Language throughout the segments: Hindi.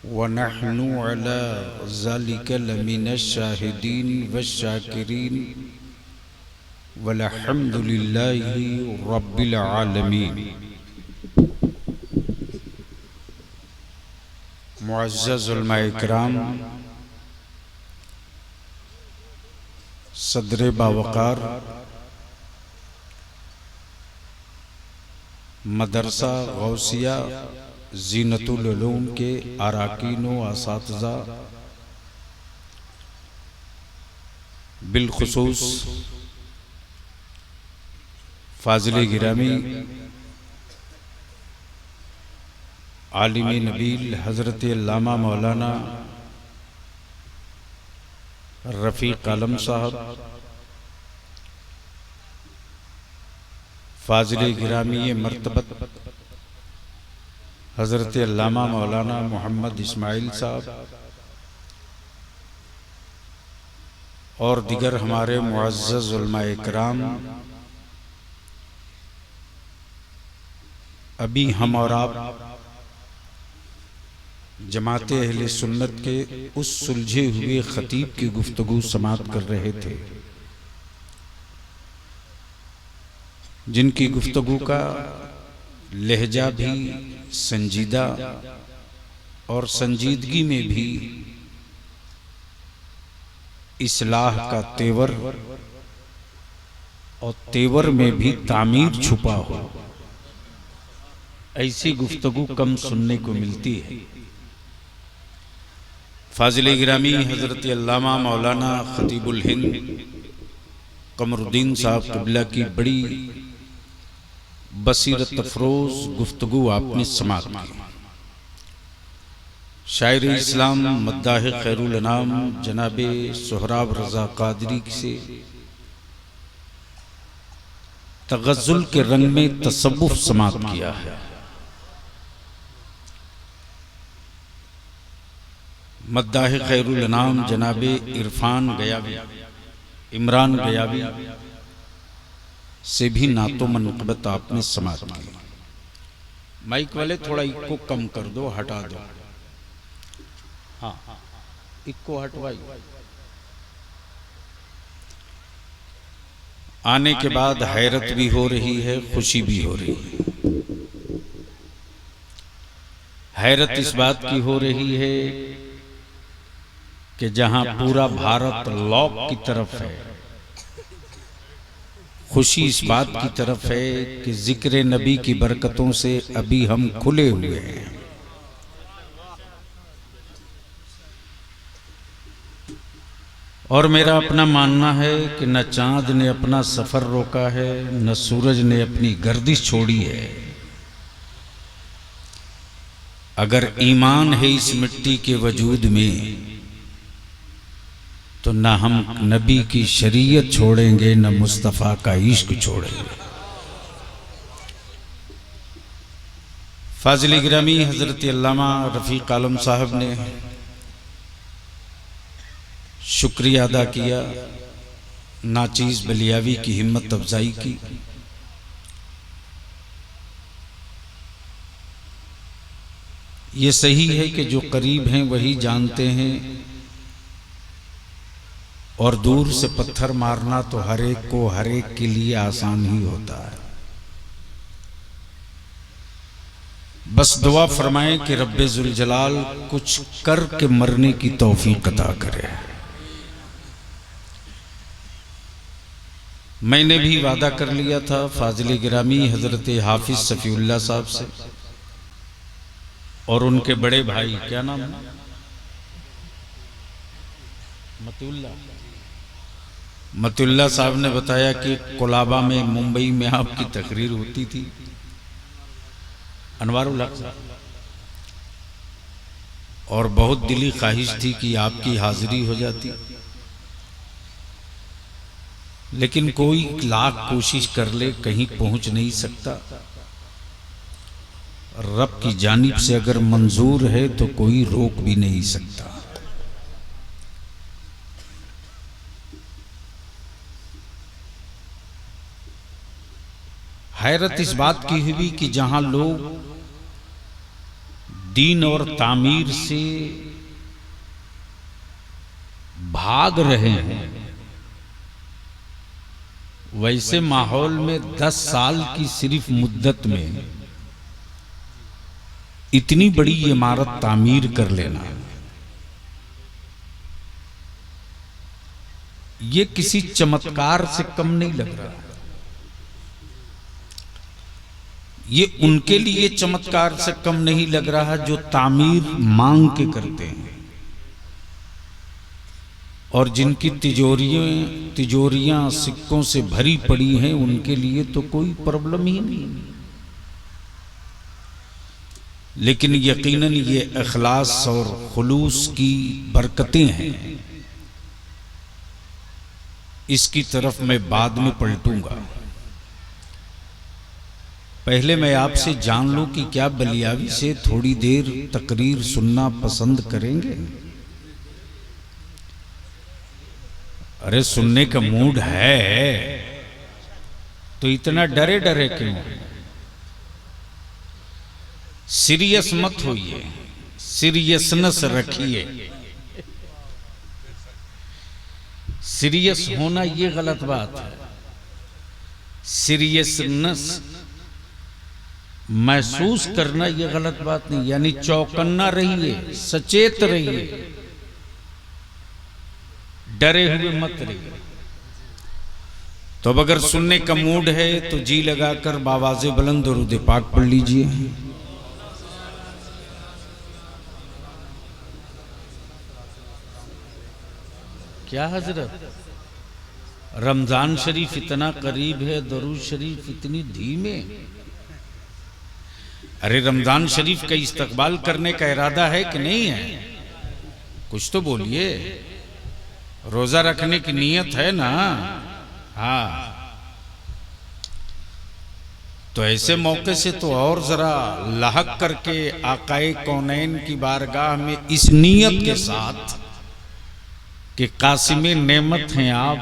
वनहनु अला ज़ालिका लमिनश शाहिदीन वश्शाकिरीन वल्हम्दुलिल्लाहि रब्बिल आलमीन। मुअज़्ज़ज़ उलमाए किराम, सदर बावकार मदरसा गौसिया ज़ीनतुल उलूम के अराकीन व असातिज़ा, बिलखुसूस फाज़िल गिरामी आलिम नबील हज़रत अल्लामा मौलाना रफ़ीक आलम साहब, फाज़िल गिरामी मर्तबत हज़रत अल्लामा मौलाना मोहम्मद इस्माइल साहब और दिगर हमारे मुअज़्ज़ज़ उलमाए किराम, अभी हम और आप जमाते अहले सुन्नत के उस सुलझे हुए खतीब की गुफ्तगू समाअत कर रहे थे जिनकी गुफ्तगू का लहजा भी संजीदा और संजीदगी में भी इस्लाह का तेवर और तेवर में भी तामीर छुपा हो, ऐसी गुफ्तगू कम सुनने को मिलती है। फाज़िल गिरामी हज़रत अल्लामा मौलाना खतीबुल हिंद कमरुद्दीन साहब क़िबला की बड़ी बसीरत अफरोज गुफ्तगू आपने समाअत की। शायर इस्लाम मद्दाह खैरुल अनाम जनाबे सोहराब रज़ा क़ादरी से तग़ज़्ज़ुल के रंग में तसव्वुफ़ समाअत किया है। मद्दाह खैरुल अनाम जनाबे इरफान गयावी इमरान गयावी से भी नातो मनक़बत आपने समाअत की। माइक वाले थोड़ा इको कम कर दो, हटा दो। हाँ, इको हटवाई। आने के बाद हैरत भी हो रही है, खुशी भी हो रही है। हैरत इस बात की हो रही है कि जहां पूरा भारत लॉक की तरफ है, खुशी इस बात की तरफ है कि जिक्र नबी की बरकतों से अभी हम खुले हुए हैं। और मेरा अपना मानना है कि न चांद ने अपना सफर रोका है, न सूरज ने अपनी गर्दिश छोड़ी है। अगर ईमान है इस मिट्टी के वजूद में तो न हम नबी की शरीयत छोड़ेंगे, न मुस्तफ़ा का इश्क छोड़ेंगे। फाज़िल गिरामी हज़रत अल्लामा रफ़ीक आलम साहब ने शुक्रिया अदा किया, नाचीज़ बलियावी की हिम्मत अफजाई की। ये सही है कि जो करीब हैं वही जानते हैं, और दूर से पत्थर मारना तो हर एक को हर एक के लिए आसान ही होता है। बस दुआ फरमाएं कि रब्बे जुल जलाल कुछ कर के मरने की तौफीक अता करे। मैंने भी वादा कर लिया था फाज़िल गिरामी हज़रत हाफिज सफ़ीउल्लाह साहब से और उनके बड़े भाई, क्या नाम है, मतिउल्लाह साहब ने बताया कि कोलाबा में मुंबई में आपकी तकरीर होती थी, अनवारुल हक साहब, और बहुत दिली ख्वाहिश थी कि आपकी हाजिरी हो जाती, लेकिन कोई लाख कोशिश कर ले कहीं पहुंच नहीं सकता। रब की जानिब से अगर मंजूर है तो कोई रोक भी नहीं सकता। हैरत इस बात की हुई कि जहां लोग दीन और तामीर से भाग रहे हैं, वैसे माहौल में 10 साल की सिर्फ मुद्दत में इतनी बड़ी इमारत तामीर कर लेना, ये किसी चमत्कार से कम नहीं लग रहा। ये उनके लिए चमत्कार से कम नहीं लग रहा जो तामीर मांग के करते हैं, और जिनकी तिजोरियां सिक्कों से भरी पड़ी हैं, उनके लिए तो कोई प्रॉब्लम ही नहीं। लेकिन यकीनन ये इखलास और खुलूस की बरकतें हैं। इसकी तरफ मैं बाद में पलटूंगा। पहले मैं आपसे जान लूं कि क्या बलियावी से थोड़ी देर तकरीर सुनना पसंद करेंगे? अरे सुनने का मूड है तो इतना डरे डरे क्यों? सीरियस मत होइए, सीरियसनेस रखिए। सीरियस होना ये गलत बात है। सीरियसनेस महसूस करना ये गलत बात नहीं, यानी चौकन्ना रहिए, सचेत रहिए, डरे हुए मत रहिए। तो अब अगर सुनने का मूड है तो जी लगाकर बावाज़े बुलंद दुरूद पाक पढ़ लीजिए। क्या हजरत, रमजान शरीफ इतना करीब है, दरूद शरीफ इतनी धीमे? अरे रमजान शरीफ का इस्तकबाल करने का इरादा है कि नहीं है? कुछ तो बोलिए। रोजा रखने की नीयत है ना? हाँ, तो ऐसे मौके से तो और जरा लाहक करके आकाए कौनैन की बारगाह में इस नीयत के साथ कि कासिमे नेमत हैं आप,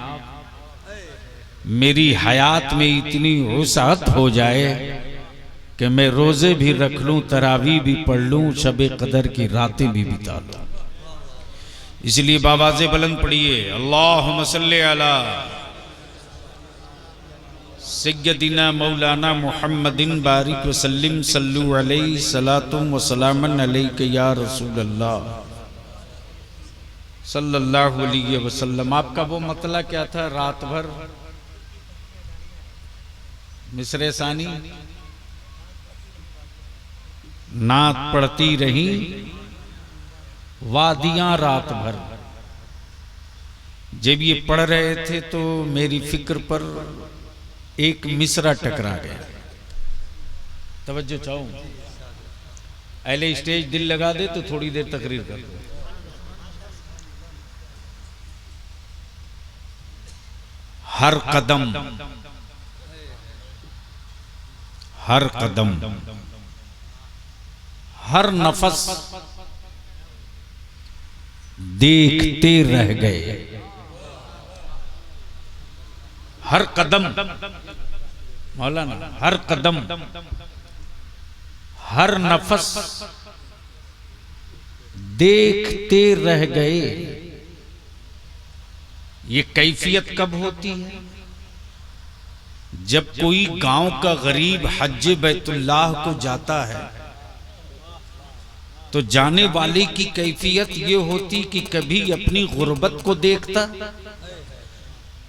मेरी हयात में इतनी वुसअत हो जाए कि मैं रोजे भी रख लूं, तरावी भी पढ़ लूं, शबे कदर की रातें भी बिता लूं। इसलिए बावाज़े बुलंद पढ़िए, अल्लाहुम्मा सल्ली अला सय्यदिना मौलाना मुहम्मदिन बारिक वसल्लिम सल्लु अलैहि सलातुम व सलामन अलैका या रसूल अल्लाह सल्लल्लाहु अलैहि वसल्लम। आपका वो मतला क्या था? रात भर मिसरे सानी नात पढ़ती रही, वादियां रात भर। जब ये पढ़ रहे थे तो मेरी फिक्र पर एक मिसरा टकरा गया। तवज्जो चाहूं, अहले स्टेज दिल लगा दे तो थोड़ी देर तकरीर कर दो। हर कदम हर कदम हर नफस देखते रह गए। हर कदम मौलाना, हर कदम हर नफस देखते रह गए। ये कैफियत कब होती है? जब कोई गांव का गरीब हज बैतुल्लाह को जाता है तो जाने वाले की कैफियत ये होती कि कभी अपनी गुर्बत को देखता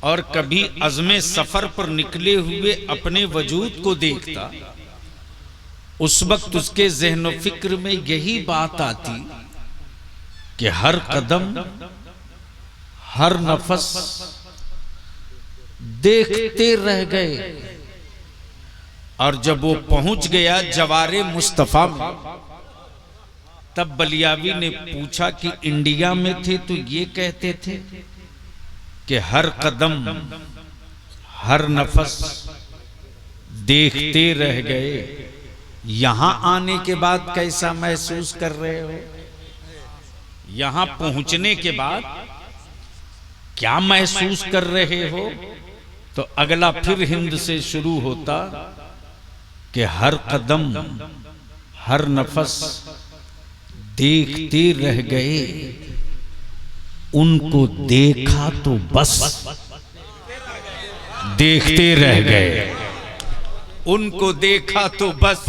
और कभी अज़्मे सफर पर निकले हुए अपने वजूद को देखता। उस वक्त उसके ज़हन फिक्र में यही बात आती कि हर कदम हर नफस देखते रह गए। और जब वो पहुंच गया जवारे मुस्तफा में, तब बलियावी ने पूछा कि इंडिया में थे तो ये कहते थे कि हर कदम हर नफस देखते रह गए, यहां आने के बाद कैसा महसूस कर रहे हो? यहां पहुंचने के बाद क्या महसूस कर रहे हो? तो अगला फिर हिंद से शुरू होता कि हर कदम हर नफस देखते रह गए, उनको देखा तो बस देखते रह गए, उनको देखा तो बस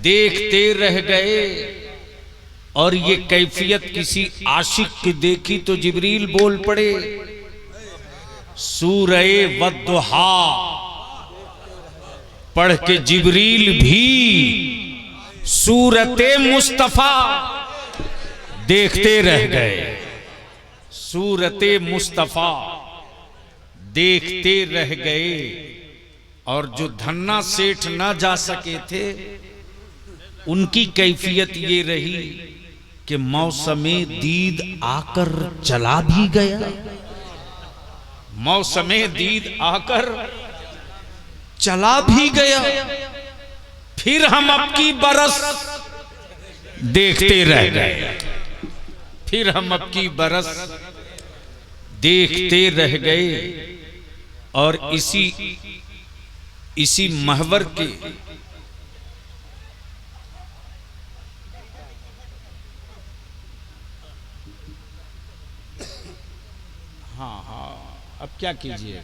देखते रह गए। और ये कैफियत किसी आशिक की देखी तो जिब्रील बोल पड़े, सूरए वद्दुहा पढ़ के जिब्रील भी सूरते मुस्तफा देखते रह गए, सूरते मुस्तफा देखते रह गए। और जो धन्ना सेठ ना जा सके थे, उनकी कैफियत ये रही कि मौसमे दीद आकर चला भी गया, मौसमे दीद आकर चला भी गया, फिर हम अब की बरस देखते रह गए, फिर हम अब की बरस देखते रह गए। और इसी महवर के हाँ, अब क्या कीजिएगा,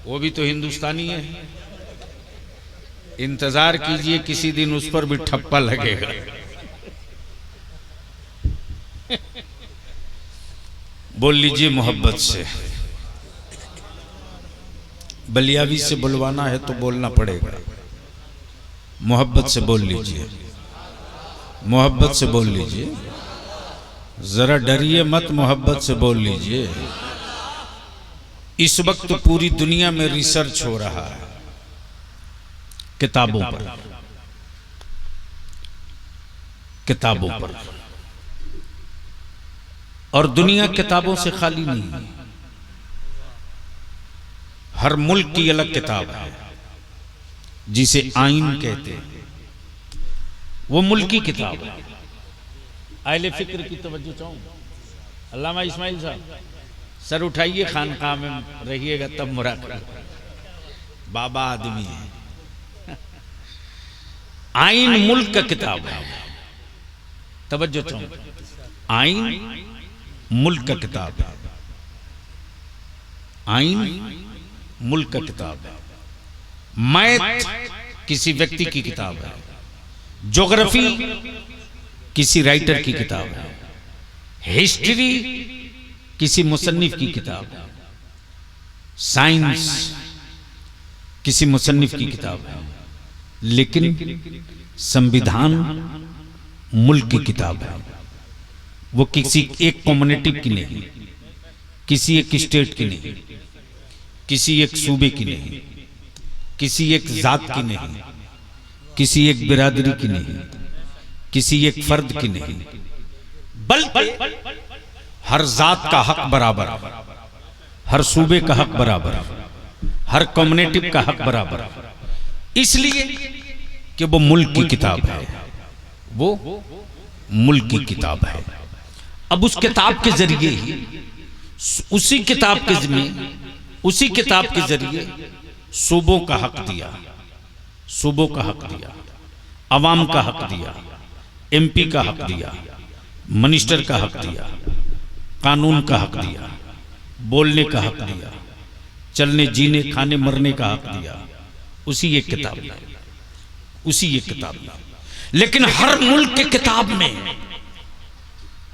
वो भी तो हिंदुस्तानी है, इंतजार कीजिए किसी दिन उस पर भी ठप्पा लगेगा। बोल लीजिए मोहब्बत से, बलियावी से बुलवाना है तो बोलना पड़ेगा, मोहब्बत से बोल लीजिए, मोहब्बत से बोल लीजिए, जरा डरिए मत, मोहब्बत से बोल लीजिए। इस वक्त पूरी दुनिया में रिसर्च हो रहा है किताबों पर, किताबों पर, और दुनिया किताबों से खाली नहीं है। हर मुल्क की अलग किताब है जिसे आइन कहते हैं, वो मुल्क की किताब है। अहले फिक्र की तवज्जो चाहूं, अल्लामा इस्माइल साहब सर उठाइए, खानकाह में रहिएगा तब मुराद, बाबा आदमी है। आइन मुल्क का किताब है, तवज्जो चाहूं, आइन मुल्क का किताब है, आइन मुल्क का किताब है। मैथ किसी व्यक्ति की किताब है, ज्योग्राफी किसी राइटर की किताब है, हिस्ट्री किसी मुसन्निफ की किताब है, साइंस किसी मुसन्निफ की किताब है, लेकिन संविधान मुल्क की किताब है। वो किसी एक कम्युनिटी की नहीं, किसी एक स्टेट की नहीं, किसी एक सूबे की नहीं, किसी एक जात की नहीं, किसी एक बिरादरी की नहीं, किसी एक फर्द की नहीं, बल्कि हर जात का हक बराबर, हर सूबे का हक बराबर, हर कम्युनिटी का हक बराबर, इसलिए कि वो मुल्क की किताब है, वो मुल्क की किताब है। अब उस किताब के जरिए ही, उसी किताब के जरिए सूबों का हक दिया, सूबों का हक दिया, अवाम का हक दिया, एमपी का हक दिया, मिनिस्टर का हक दिया, कानून का हक दिया, बोलने का हक दिया, चलने जीने खाने मरने का हक दिया, उसी एक किताब में, उसी एक किताब में। लेकिन हर मुल्क के किताब में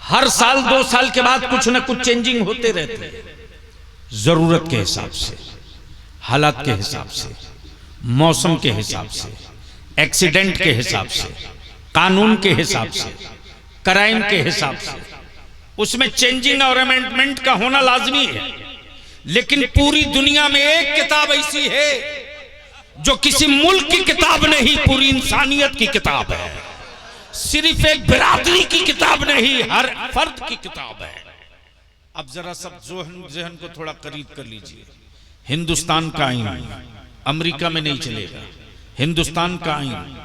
हर साल 2 साल के बाद कुछ ना कुछ चेंजिंग होते रहते हैं, जरूरत के हिसाब से, हालात के हिसाब से, मौसम के हिसाब से, एक्सीडेंट के हिसाब से, कानून के हिसाब से, क्राइम के हिसाब से, उसमें चेंजिंग और अमेंडमेंट का होना लाजमी है। लेकिन पूरी दुनिया में एक किताब ऐसी है जो किसी मुल्क की किताब नहीं, पूरी इंसानियत की किताब है, सिर्फ एक बिरादरी की किताब नहीं, हर फर्द की किताब है। अब जरा सब जहन को थोड़ा करीब कर लीजिए। हिंदुस्तान का आईन अमेरिका में नहीं चलेगा, हिंदुस्तान का आईन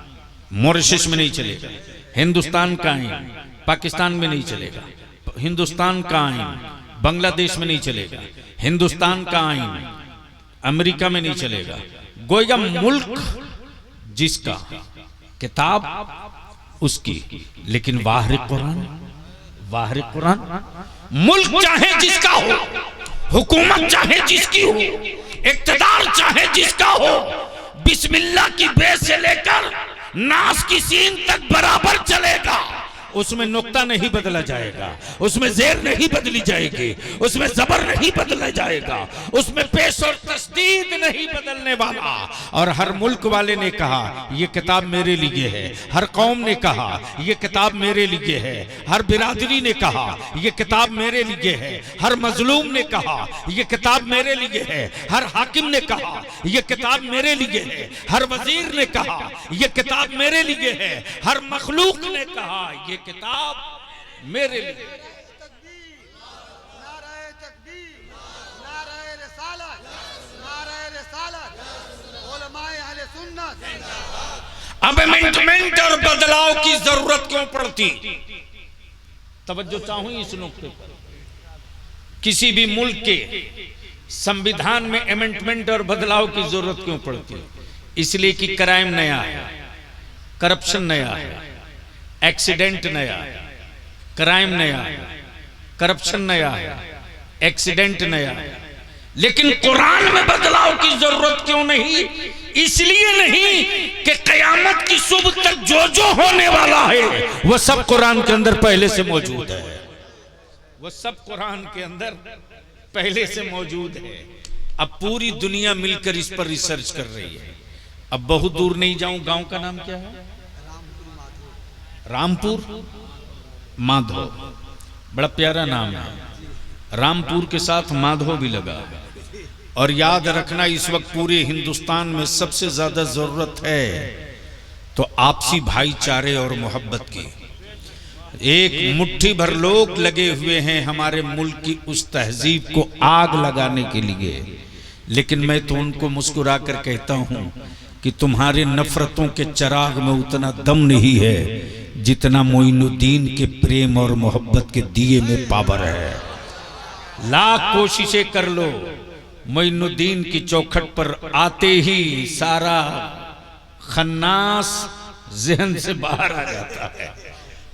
मॉरिशस में नहीं चलेगा, हिंदुस्तान का आईन पाकिस्तान में नहीं चलेगा, हिंदुस्तान का आईन बांग्लादेश में नहीं चलेगा, हिंदुस्तान का आईन अमेरिका में नहीं चलेगा। गोया मुल्क जिसका किताब उसकी। लेकिन वाहरे कुरान मुल्क चाहे जिसका हो, हुकूमत चाहे जिसकी हो, इक्तदार चाहे जिसका हो, बिस्मिल्लाह की बे से लेकर नास की सीन तक बराबर चलेगा। उसमें नुक्ता नहीं बदला जाएगा, उसमें जेर नहीं बदली जाएगी, उसमें जबर नहीं बदला जाएगा, उसमें पेश और तस्दीद नहीं बदलने वाला। और हर मुल्क वाले ने कहा यह किताब मेरे लिए है, हर कौम ने कहा यह किताब मेरे लिए है, हर बिरादरी ने कहा यह किताब मेरे लिए है, हर मजलूम ने कहा यह किताब मेरे लिए है, हर हाकिम ने कहा यह किताब मेरे लिए है, हर वजीर ने कहा यह किताब मेरे लिए है, हर मखलूक ने कहा यह किताब मेरे लिए। अब अमेंडमेंट और बदलाव की जरूरत क्यों पड़ती? तवज्जो चाहूं इस नुक्ते पर। किसी भी मुल्क के संविधान में अमेंडमेंट और बदलाव की जरूरत क्यों पड़ती? इसलिए कि क्राइम नया है, करप्शन नया है, एक्सीडेंट नया है, क्राइम नया है, करप्शन नया है, एक्सीडेंट नया है। लेकिन कुरान में बदलाव की जरूरत क्यों नहीं? इसलिए नहीं कि कयामत की सुबह तक जो जो होने वाला है वह सब कुरान के अंदर पहले से मौजूद है, वह सब कुरान के अंदर पहले से मौजूद है। अब पूरी दुनिया मिलकर इस पर रिसर्च कर रही है। अब बहुत दूर नहीं जाऊं, गांव का नाम क्या है? रामपुर माधो, बड़ा प्यारा नाम है। रामपुर के साथ माधो भी लगा। और याद रखना इस वक्त पूरे हिंदुस्तान में सबसे ज्यादा जरूरत है तो आपसी भाईचारे और मोहब्बत की। एक मुट्ठी भर लोग लगे हुए हैं हमारे मुल्क की उस तहजीब को आग लगाने के लिए, लेकिन मैं तो उनको मुस्कुरा कर कहता हूं कि तुम्हारे नफरतों के चिराग में उतना दम नहीं है जितना मोइनुद्दीन के प्रेम और मोहब्बत के दिए में पावर है। लाख कोशिशें कर लो, मोइनुद्दीन की चौखट पर आते ही सारा खन्नास जहन से बाहर आ जाता है।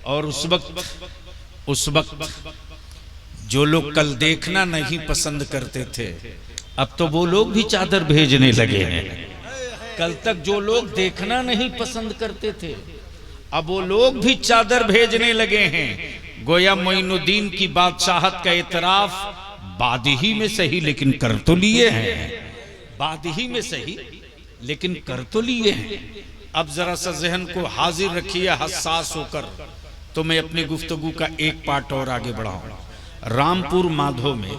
और उस वक्त जो लोग कल देखना नहीं पसंद करते थे, अब तो वो लोग भी चादर भेजने लगे हैं। कल तक जो लोग देखना नहीं पसंद करते थे, अब वो लोग भी चादर भेजने लगे हैं। गोया मोइनुद्दीन की बादशाहत का इतराफ बाद ही में सही लेकिन कर तो लिए हैं, बाद ही में सही लेकिन कर तो लिए हैं। अब जरा सा जहन को हाजिर रखिए हसास होकर, तो मैं अपनी गुफ्तगू का एक पार्ट और आगे बढ़ाऊं। रामपुर माधो में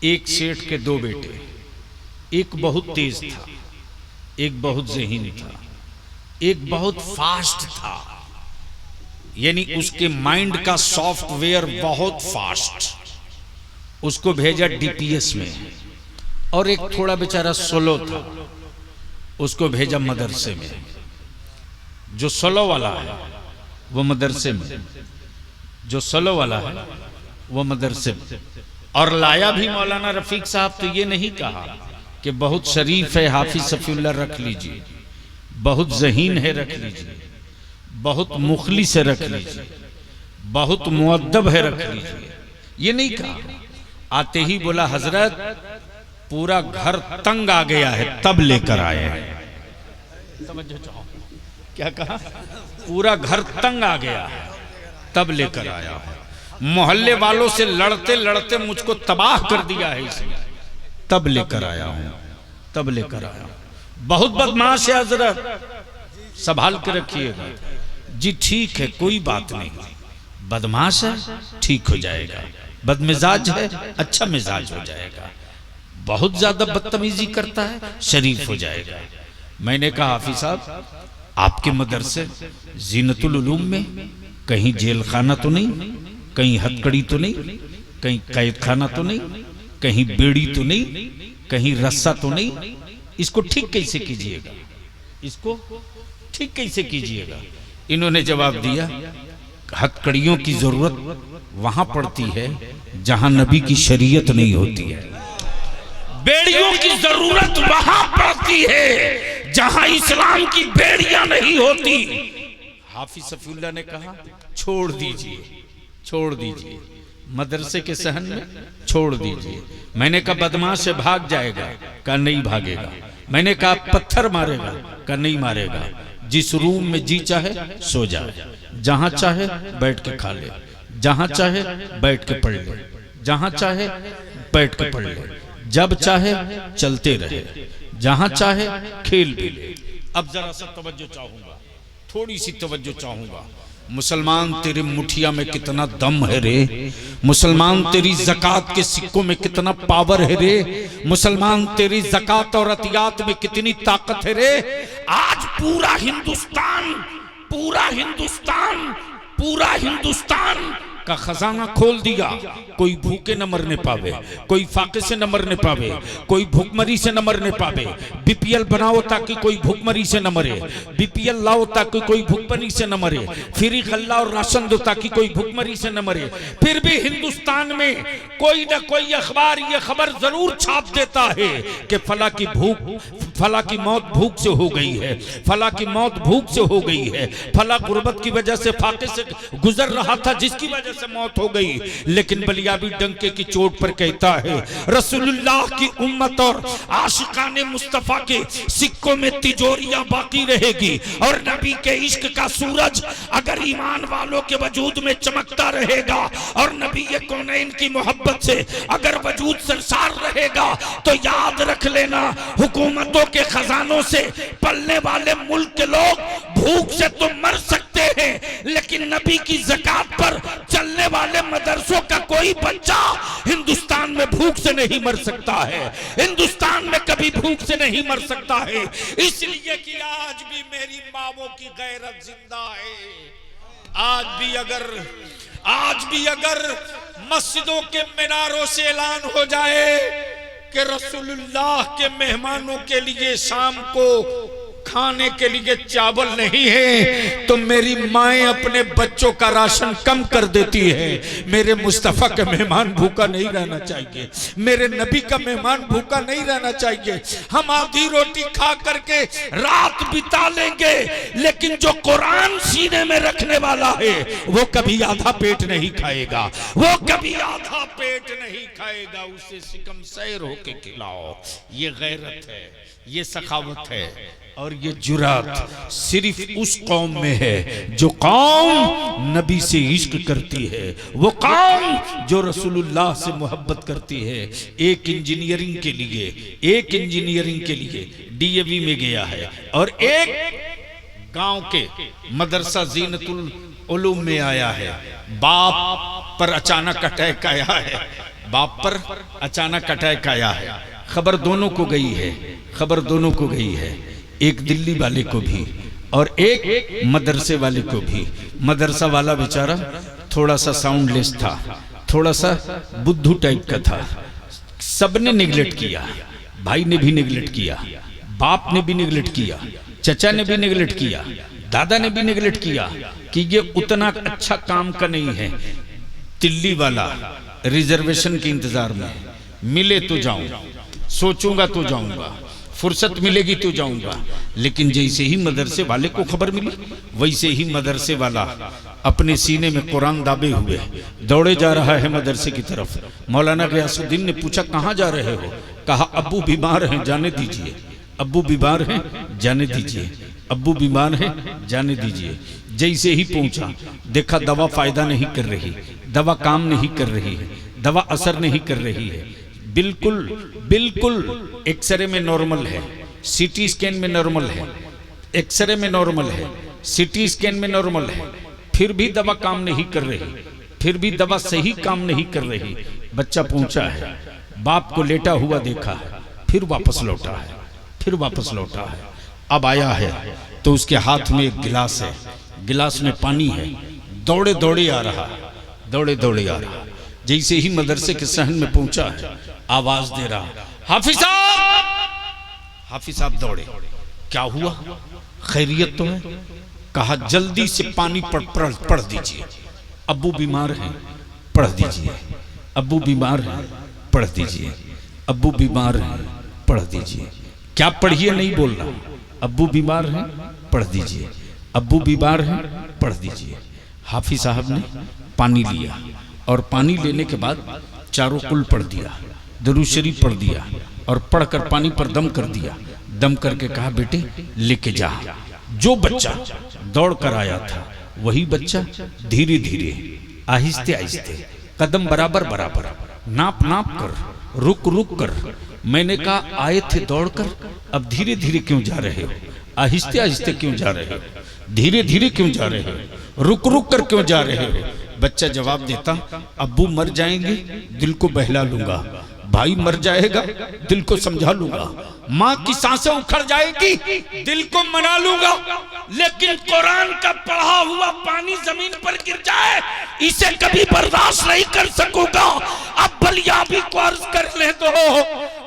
एक सेठ के दो बेटे, एक बहुत तेज था, एक बहुत ज़हीन था, एक बहुत फास्ट था, यानी उसके माइंड का सॉफ्टवेयर बहुत फास्ट। उसको भेजा डीपीएस में। और एक थोड़ा बेचारा सोलो था, उसको भेजा मदरसे में। जो सोलो वाला है वो मदरसे में, जो सोलो वाला है वो मदरसे में। और लाया भी मौलाना रफीक साहब तो ये नहीं कहा कि बहुत शरीफ है हाफिज सफीउल्लाह रख लीजिए, बहुत ज़हीन है रख लीजिए, बहुत मुखलिस है रख लीजिए, बहुत मुअद्दब है रख लीजिए, ये नहीं कहा। आते ही बोला हजरत पूरा घर तंग आ गया है तब लेकर आए हैं। समझो चाहो क्या कहा? पूरा घर तंग आ गया है तब लेकर आया है। मोहल्ले वालों से लड़ते लड़ते मुझको तबाह कर दिया है इसने, तब लेकर आया हूं, तब लेकर आया हूं। बहुत बदमाश है हजरत, संभाल के रखिएगा। जी ठीक है, कोई बात नहीं, बदमाश है ठीक हो जाएगा, बदमिजाज है अच्छा मिजाज हो जाएगा, बहुत ज्यादा बदतमीजी करता है शरीफ हो जाएगा। मैंने कहा हाफिज साहब आपके मदरसे जीनतुल उलूम में कहीं जेल खाना तो नहीं, कहीं हथकड़ी तो नहीं, कहीं कैद खाना तो नहीं, कहीं बेड़ी तो नहीं, कहीं रस्सा तो नहीं, इसको ठीक कैसे कीजिएगा, इसको ठीक कैसे कीजिएगा? इन्होंने जवाब दिया हथकड़ियों की जरूरत वहां पड़ती है जहां नबी की शरीयत नहीं होती है, बेड़ियों की जरूरत वहां पड़ती है जहां इस्लाम की बेड़ियां नहीं होती। हाफिज सफीउल्लाह ने कहा छोड़ दीजिए, छोड़ दीजिए, मदरसे के सहन में छोड़ दीजिए। मैंने कहा बदमाश से भाग जाएगा, कहा नहीं भागेगा। मैंने कहा पत्थर मारेगा, कहा नहीं मारेगा। जिस रूम में जी चाहे सो जाए, जहां चाहे बैठ के खा ले, जहां चाहे बैठ के पढ़ ले, जहां चाहे बैठ के पढ़ ले, जब चाहे चलते रहे, जहां चाहे खेल भी ले। अब जरा सा तवज्जो चाहूंगा, थोड़ी सी तवज्जो चाहूंगा। मुसलमान तेरे मुठिया में कितना दम है रे, मुसलमान तेरी ज़कात के सिक्कों में कितना पावर है रे, मुसलमान तेरी ज़कात और अतियात में कितनी ताकत है रे। आज पूरा हिंदुस्तान, पूरा हिंदुस्तान, पूरा हिंदुस्तान का खजाना खोल दिया। कोई भूखे न मरने पावे, कोई फाके से न मरने पावे, कोई भूखमरी से न मरने पावे। बीपीएल बनाओ ताकि कोई भूखमरी से न मरे, बीपीएल लाओ ताकि कोई भूखमरी से न मरे, फ्री गल्ला और राशन दो ताकि कोई भूखमरी से न मरे। फिर भी हिंदुस्तान में कोई न कोई अखबार ये खबर जरूर छाप देता है कि फला की भूख, फला की मौत भूख से हो गई है, फला की मौत भूख से हो गई है, फला गुर्बत की वजह से फाके से गुजर रहा था जिसकी वजह से मौत हो गई। लेकिन बलियाबी डंके की चोट पर कहता है रसूलुल्लाह की उम्मत और आशिकाने मुस्तफा के सिक्कों में तिजोरियां बाकी रहेगी। और नबी के इश्क का सूरज अगर ईमान वालों के वजूद में चमकता रहेगा और नबी कौनैन की मोहब्बत से अगर वजूद सरसार रहेगा तो याद रख लेना, हुकूमतों के खजानों से पलने वाले मुल्क के लोग भूख से तो मर सकते हैं, लेकिन नबी की ज़कात पर चलने वाले मदरसों का कोई बच्चा हिंदुस्तान में भूख से नहीं मर सकता है, हिंदुस्तान में कभी भूख से नहीं मर सकता है। इसलिए कि आज भी मेरी मावों की गैरत जिंदा है। आज भी अगर मस्जिदों के मीनारों से ऐलान हो जाए कि रसूलुल्लाह के मेहमानों के लिए शाम को खाने के लिए चावल नहीं है तो मेरी माएं अपने बच्चों का राशन कम कर देती है। मेरे मुस्तफा का मेहमान भूखा नहीं रहना चाहिए, मेरे नबी का मेहमान भूखा नहीं रहना चाहिए। हम आधी रोटी खा करके रात बिता लेंगे, लेकिन जो कुरान सीने में रखने वाला है वो कभी आधा पेट नहीं खाएगा, वो कभी आधा पेट नहीं खाएगा। उसे सिकम सैर होके खिलाओ। ये गैरत है, ये सखावत है और ये जुरात सिर्फ उस कौम में है जो कौम नबी से इश्क करती है, वो कौम जो रसूलुल्लाह से मोहब्बत करती है। एक इंजीनियरिंग के लिए डीएवी में गया है और एक गांव के मदरसा जीनतुल उलूम में आया है। बाप पर अचानक अटैक आया है, बाप पर अचानक अटैक आया है। खबर दोनों को गई है, खबर दोनों को गई है, एक दिल्ली वाले को भी और एक मदरसे वाले को भी। मदरसा वाला बेचारा थोड़ा सा साउंडलेस था, थोड़ा सा बुद्धू टाइप का था। सबने निगलेक्ट किया, भाई ने भी निगलेक्ट किया, बाप ने भी निगलेक्ट किया, चचा ने भी निगलेक्ट किया, दादा ने भी निगलेक्ट किया कि ये उतना अच्छा काम का नहीं है। दिल्ली वाला रिजर्वेशन के इंतजार में, मिले तो जाऊं, सोचूंगा तो जाऊंगा, फुर्सत मिलेगी तो जाऊंगा। लेकिन जैसे ही मदरसे वाले को खबर मिली वैसे ही मदरसे वाला अपने सीने में कुरान दाबे हुए दौड़े जा रहा है मदरसे की तरफ। मौलाना गयासुद्दीन ने पूछा कहाँ जा रहे हो? कहा अब्बू बीमार हैं, जाने दीजिए, अब्बू बीमार हैं, जाने दीजिए, अब्बू बीमार हैं, जाने दीजिए। जैसे ही पहुंचा देखा दवा फायदा नहीं कर रही, दवा काम नहीं कर रही है, दवा असर नहीं कर रही है। बिल्कुल बिल्कुल एक्सरे में नॉर्मल है, सीटी स्कैन में नॉर्मल है, एक्सरे में नॉर्मल है, सीटी स्कैन में नॉर्मल है, फिर भी दवा काम नहीं कर रही, फिर भी दवा सही काम नहीं कर रही। बच्चा पहुंचा है, बाप को लेटा हुआ देखा है, फिर वापस लौटा है, फिर वापस लौटा है। अब आया है तो उसके हाथ में एक गिलास है, गिलास में पानी है, दौड़े दौड़े आ रहा, दौड़े दौड़े आ रहा। जैसे ही मदरसे के सहन में पहुंचा है आवाज दे रहा, हाफिज साहब, हाफिज साहब दौड़े, क्या हुआ, खैरियत तो है? कहा जल्दी से पानी पढ़ दीजिए, अब्बू बीमार हैं, पढ़ दीजिए, अब्बू बीमार हैं, पढ़ दीजिए, अब्बू बीमार हैं, पढ़ दीजिए। क्या पढ़िए नहीं बोल रहा, अब्बू बीमार हैं, पढ़ दीजिए, अब्बू बीमार हैं, पढ़ दीजिए। हाफिज साहब ने पानी लिया और पानी लेने के बाद चारों कुल पढ़ दिया, दरूद शरीफ पढ़ दिया और पढ़कर पानी पर दम कर दिया। दम करके कहा बेटे लेके जा। जो बच्चा दौड़ कर आया था वही बच्चा धीरे धीरे आहिस्ते आहिस्ते कदम बराबर बराबर नाप नाप कर रुक रुक कर, मैंने कहा आए थे दौड़कर, अब धीरे धीरे क्यों जा रहे हो? आहिस्ते आहिस्ते क्यों जा रहे हो? धीरे धीरे क्यों जा रहे हो? रुक रुक कर क्यों जा रहे हो? बच्चा जवाब देता, अब्बू मर जाएंगे दिल को बहला लूंगा, भाई मर जाएगा दिल को समझा लूंगा, माँ की सांसें उखड़ जाएगी दिल को मना लूंगा, लेकिन कुरान का पढ़ा हुआ पानी जमीन पर गिर जाए इसे कभी बर्दाश्त नहीं कर सकूंगा। अब बलियाबी को अर्ज कर ले दो,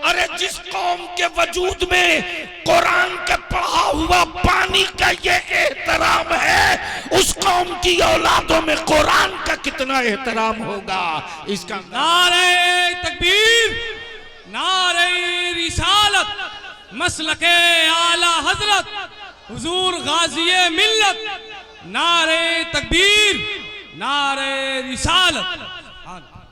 अरे जिस कौम के वजूद में कुरान का पढ़ा हुआ पानी का ये एहतराम है, उस कौम की औलादों में कुरान का कितना एहतराम होगा। इसका नारे तकबीर, नारे रिसालत, मसलके आला हजरत हुजूर गाज़िए मिल्लत। नारे तकबीर, नारे रिसालत।